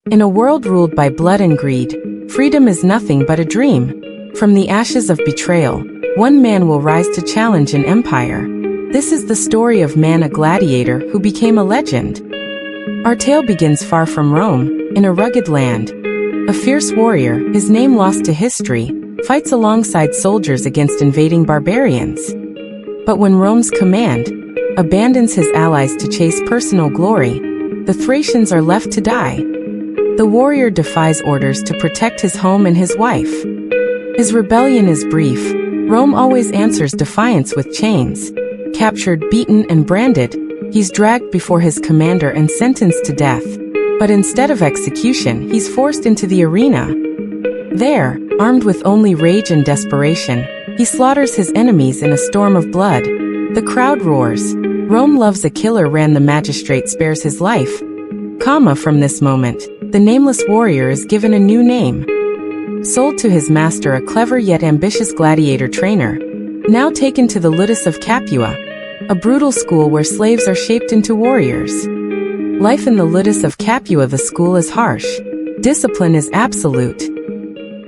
In a world ruled by blood and greed, freedom is nothing but a dream. From the ashes of betrayal, one man will rise to challenge an empire. This is the story of man, a gladiator who became a legend. Our tale begins far from Rome, in a rugged land. A fierce warrior, his name lost to history, fights alongside soldiers against invading barbarians. But when Rome's command abandons his allies to chase personal glory, the Thracians are left to die. The warrior defies orders to protect his home and his wife. His rebellion is brief. Rome always answers defiance with chains. Captured, beaten, and branded, he's dragged before his commander and sentenced to death. But instead of execution, he's forced into the arena. There, armed with only rage and desperation, he slaughters his enemies in a storm of blood. The crowd roars. Rome loves a killer, ran the magistrate spares his life. From this moment, the nameless warrior is given a new name. Sold to his master, a clever yet ambitious gladiator trainer. Now taken to the Ludus of Capua, a brutal school where slaves are shaped into warriors. Life in the Ludus of Capua, the school is harsh. Discipline is absolute.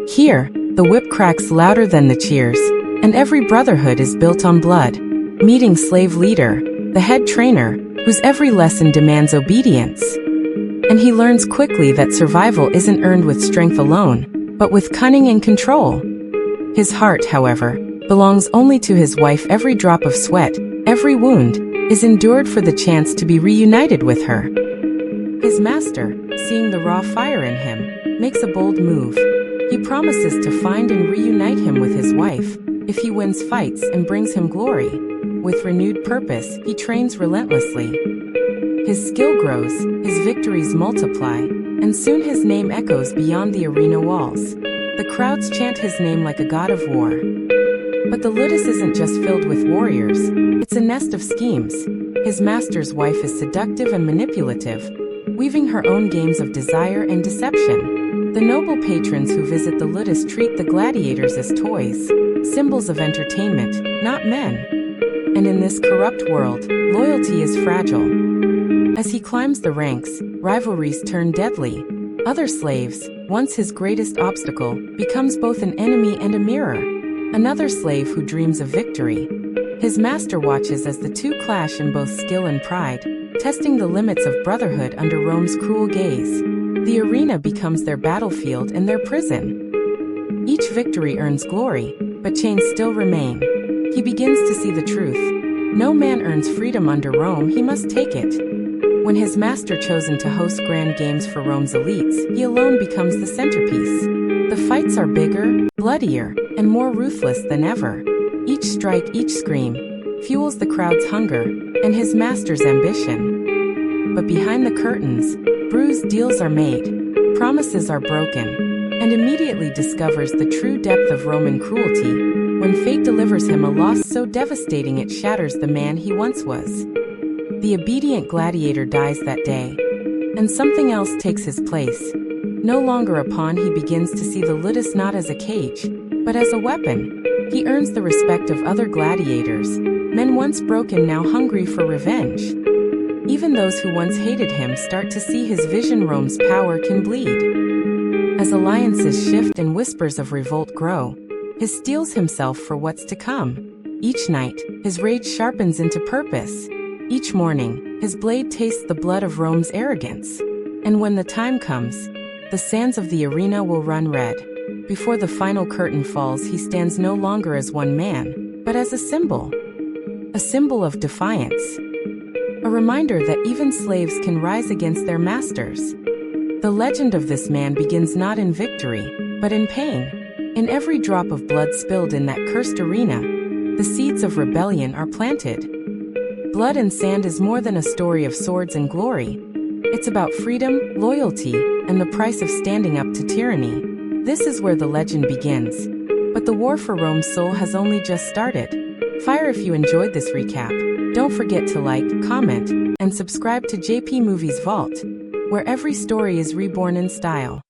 Here, the whip cracks louder than the cheers, and every brotherhood is built on blood. Meeting slave leader, the head trainer, whose every lesson demands obedience. And he learns quickly that survival isn't earned with strength alone, but with cunning and control. His heart, however, belongs only to his wife. Every drop of sweat, every wound, is endured for the chance to be reunited with her. His master, seeing the raw fire in him, makes a bold move. He promises to find and reunite him with his wife, if he wins fights and brings him glory. With renewed purpose, he trains relentlessly. His skill grows, his victories multiply, and soon his name echoes beyond the arena walls. The crowds chant his name like a god of war. But the Ludus isn't just filled with warriors, it's a nest of schemes. His master's wife is seductive and manipulative, weaving her own games of desire and deception. The noble patrons who visit the Ludus treat the gladiators as toys, symbols of entertainment, not men. And in this corrupt world, loyalty is fragile. As he climbs the ranks, rivalries turn deadly. Other slaves, once his greatest obstacle, becomes both an enemy and a mirror. Another slave who dreams of victory. His master watches as the two clash in both skill and pride, testing the limits of brotherhood under Rome's cruel gaze. The arena becomes their battlefield and their prison. Each victory earns glory, but chains still remain. He begins to see the truth. No man earns freedom under Rome, he must take it. When his master chosen to host grand games for Rome's elites, he alone becomes the centerpiece. The fights are bigger, bloodier, and more ruthless than ever. Each strike, each scream, fuels the crowd's hunger and his master's ambition. But behind the curtains, bruised deals are made, promises are broken, and immediately discovers the true depth of Roman cruelty when fate delivers him a loss so devastating it shatters the man he once was. The obedient gladiator dies that day, and something else takes his place. No longer a pawn, he begins to see the Ludus not as a cage, but as a weapon. He earns the respect of other gladiators, men once broken now hungry for revenge. Even those who once hated him start to see his vision. Rome's power can bleed. As alliances shift and whispers of revolt grow, he steels himself for what's to come. Each night, his rage sharpens into purpose. Each morning, his blade tastes the blood of Rome's arrogance. And when the time comes, the sands of the arena will run red. Before the final curtain falls, he stands no longer as one man, but as a symbol of defiance. A reminder that even slaves can rise against their masters. The legend of this man begins not in victory, but in pain. In every drop of blood spilled in that cursed arena, the seeds of rebellion are planted. Blood and Sand is more than a story of swords and glory. It's about freedom, loyalty, and the price of standing up to tyranny. This is where the legend begins. But the war for Rome's soul has only just started. Fire if you enjoyed this recap. Don't forget to like, comment, and subscribe to JP Movies Vault, where every story is reborn in style.